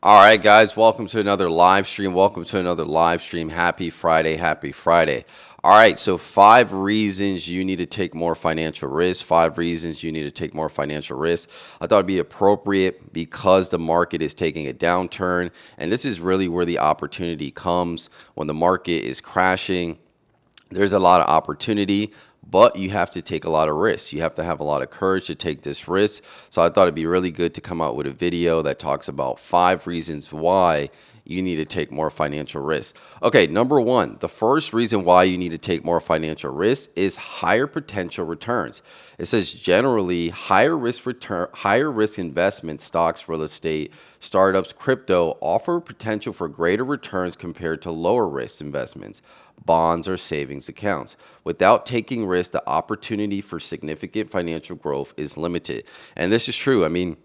All right, guys, welcome to another live stream. Welcome to another live stream. Happy Friday. Happy Friday. All right, so 5 reasons you need to take more financial risk. 5 reasons you need to take more financial risk. I thought it'd be appropriate because the market is taking a downturn, and this is really where the opportunity comes. When the market is crashing, there's a lot of opportunity, but you have to take a lot of risks. You have to have a lot of courage to take this risk. So I thought it'd be really good to come out with a video that talks about 5 reasons why you need to take more financial risk. Okay, number one, the first reason why you need to take more financial risk is higher potential returns. It says generally higher risk investments, stocks, real estate, startups, crypto offer potential for greater returns compared to lower risk investments, bonds, or savings accounts. Without taking risk, the opportunity for significant financial growth is limited. And this is true. I mean,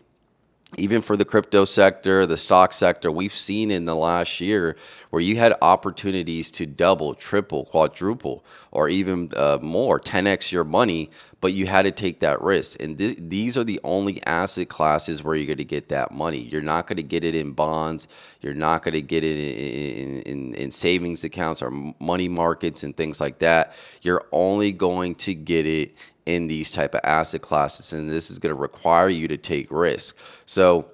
even for the crypto sector, the stock sector, we've seen in the last year where you had opportunities to double, triple, quadruple, or even more, 10x your money, but you had to take that risk. And these are the only asset classes where you're going to get that money. You're not going to get it in bonds. You're not going to get it in savings accounts or money markets and things like that. You're only going to get it in these type of asset classes, and this is going to require you to take risk. So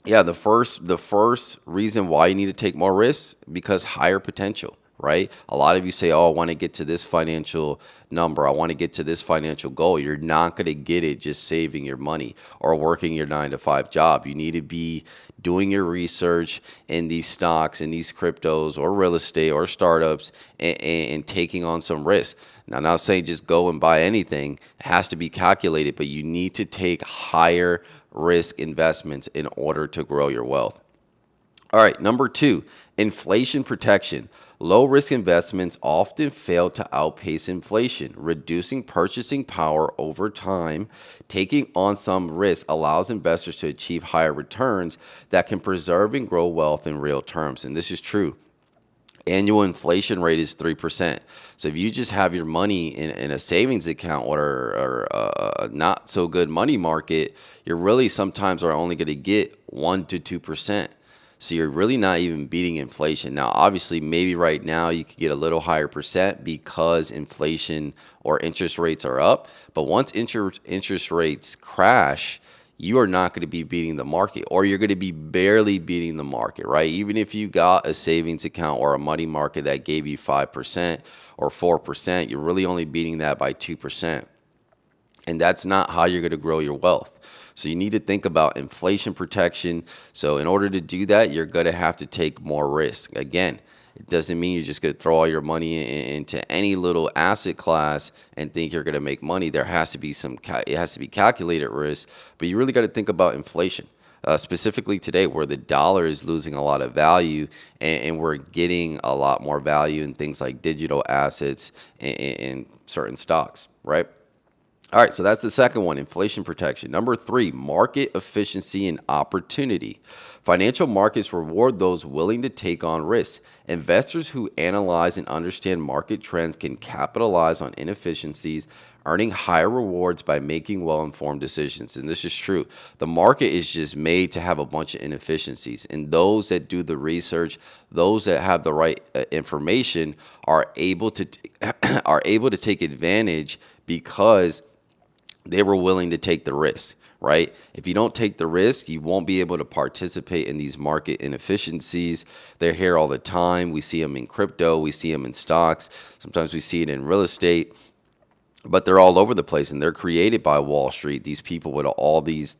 yeah, the first reason why you need to take more risks, because higher potential, right? A lot of you say, oh, I want to get to this financial number, I want to get to this financial goal. You're not going to get it just saving your money or working your 9-to-5 job. You need to be doing your research in these stocks, in these cryptos or real estate or startups, and taking on some risk. Now, I'm not saying just go and buy anything. It has to be calculated, but you need to take higher risk investments in order to grow your wealth. All right, number two, inflation protection. Low risk investments often fail to outpace inflation, reducing purchasing power over time. Taking on some risk allows investors to achieve higher returns that can preserve and grow wealth in real terms. And this is true. Annual inflation rate is 3%. So if you just have your money in a savings account or a not so good money market, you're really sometimes are only going to get 1 to 2%. So you're really not even beating inflation. Now, obviously, maybe right now you could get a little higher percent because inflation or interest rates are up. But once interest rates crash, you are not going to be beating the market, or you're going to be barely beating the market, right? Even if you got a savings account or a money market that gave you 5% or 4%, you're really only beating that by 2%. And that's not how you're going to grow your wealth. So you need to think about inflation protection. So in order to do that, you're going to have to take more risk. Again, it doesn't mean you're just going to throw all your money into any little asset class and think you're going to make money. There has to be it has to be calculated risk, but you really got to think about inflation. Specifically today, where the dollar is losing a lot of value, and we're getting a lot more value in things like digital assets and certain stocks, right? All right, so that's the second one, inflation protection. Number three, market efficiency and opportunity. Financial markets reward those willing to take on risks. Investors who analyze and understand market trends can capitalize on inefficiencies, earning higher rewards by making well-informed decisions. And this is true. The market is just made to have a bunch of inefficiencies. And those that do the research, those that have the right information are able to take advantage because they were willing to take the risk, right? If you don't take the risk, you won't be able to participate in these market inefficiencies. They're here all the time. We see them in crypto. We see them in stocks. Sometimes we see it in real estate. But they're all over the place, and they're created by Wall Street. These people with all these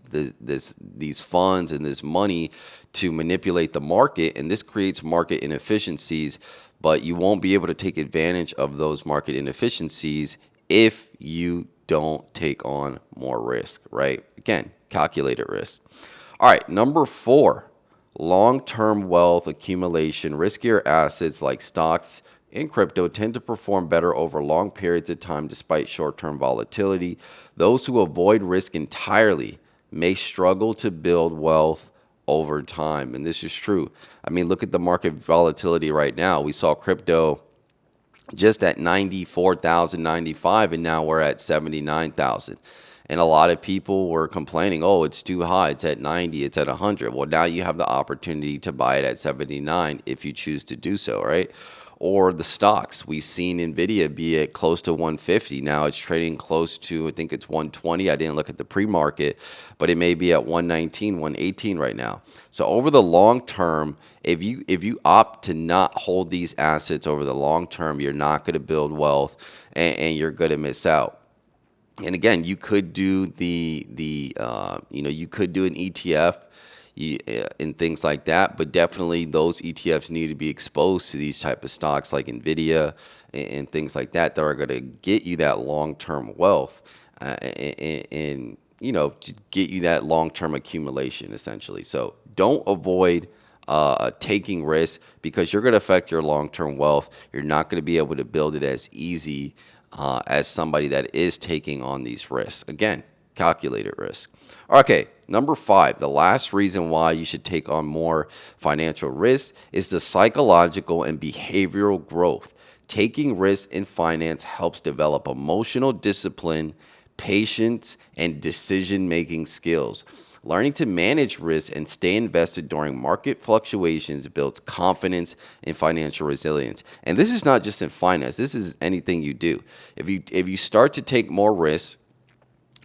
funds and this money to manipulate the market, and this creates market inefficiencies. But you won't be able to take advantage of those market inefficiencies if you don't take on more risk, right? Again, calculated risk. All right, number four, long-term wealth accumulation. Riskier assets like stocks and crypto tend to perform better over long periods of time despite short-term volatility. Those who avoid risk entirely may struggle to build wealth over time, and this is true. I mean, look at the market volatility right now. We saw crypto just at 94,095, and now we're at 79,000. And a lot of people were complaining, oh, it's too high. It's at 90, it's at 100. Well, now you have the opportunity to buy it at 79 if you choose to do so, right? Or the stocks. We've seen Nvidia be at close to 150. Now it's trading close to, I think it's 120. I didn't look at the pre-market, but it may be at 119, 118 right now. So over the long term, if you opt to not hold these assets over the long term, you're not going to build wealth, and you're going to miss out. And again, you could do you could do an ETF and things like that, but definitely those ETFs need to be exposed to these type of stocks like Nvidia and things like that are going to get you that long-term wealth, and just get you that long-term accumulation essentially. So don't avoid taking risks, because you're going to affect your long-term wealth. You're not going to be able to build it as easy as somebody that is taking on these risks. Again, calculated risk. Okay, number 5, the last reason why you should take on more financial risk is the psychological and behavioral growth. Taking risks in finance helps develop emotional discipline, patience, and decision-making skills. Learning to manage risk and stay invested during market fluctuations builds confidence and financial resilience. And this is not just in finance. This is anything you do. If you start to take more risks,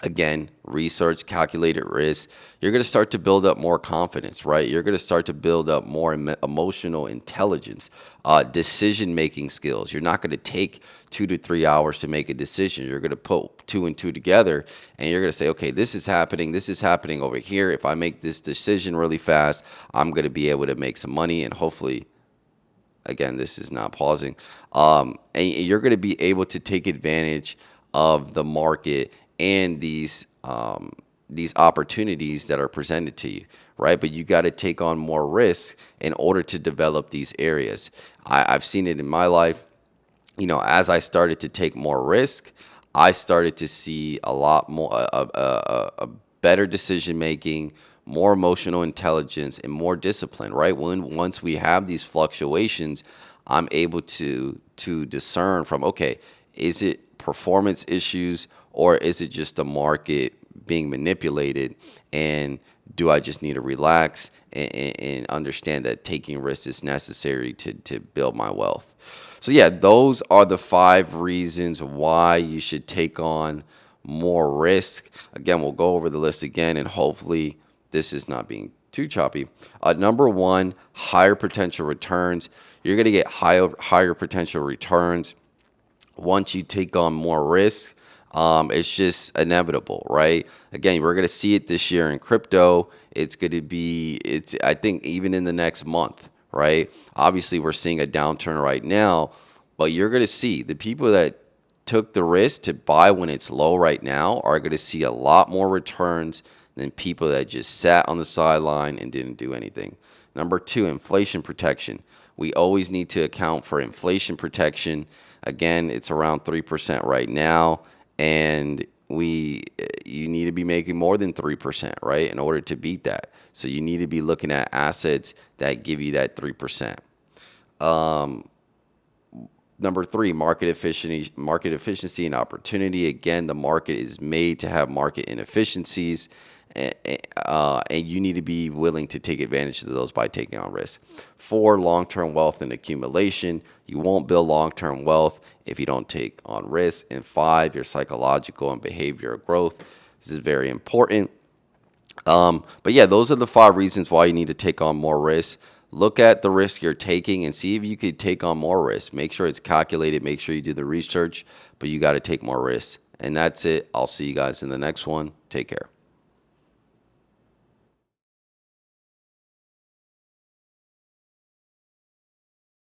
again, research, calculated risk, you're going to start to build up more confidence, right? You're going to start to build up more emotional intelligence, decision-making skills. You're not going to take 2 to 3 hours to make a decision. You're going to put 2 and 2 together, and you're going to say, okay, this is happening over here. If I make this decision really fast, I'm going to be able to make some money, and hopefully, again, this is not pausing, and you're going to be able to take advantage of the market and these opportunities that are presented to you, right? But you got to take on more risk in order to develop these areas. I've seen it in my life. As I started to take more risk, I started to see a lot more a better decision making, more emotional intelligence, and more discipline, right? Once we have these fluctuations, I'm able to discern from, okay, is it performance issues, or is it just the market being manipulated? And do I just need to relax and understand that taking risks is necessary to build my wealth? So yeah, those are the 5 reasons why you should take on more risk. Again, we'll go over the list again, and hopefully this is not being too choppy. Number 1, higher potential returns. You're going to get higher potential returns once you take on more risk. It's just inevitable, right? Again, we're going to see it this year in crypto. I think even in the next month, right? Obviously, we're seeing a downturn right now, but you're going to see the people that took the risk to buy when it's low right now are going to see a lot more returns than people that just sat on the sideline and didn't do anything. Number 2, inflation protection. We always need to account for inflation protection. Again, it's around 3% right now, and you need to be making more than 3%, right, in order to beat that. So you need to be looking at assets that give you that 3%. Number 3, market efficiency and opportunity. Again, the market is made to have market inefficiencies, and you need to be willing to take advantage of those by taking on risk. 4, long-term wealth and accumulation. You won't build long-term wealth if you don't take on risk. And 5, your psychological and behavioral growth. This is very important. But yeah, those are the 5 reasons why you need to take on more risk. Look at the risk you're taking and see if you could take on more risk. Make sure it's calculated. Make sure you do the research, but you got to take more risk. And that's it. I'll see you guys in the next one. Take care.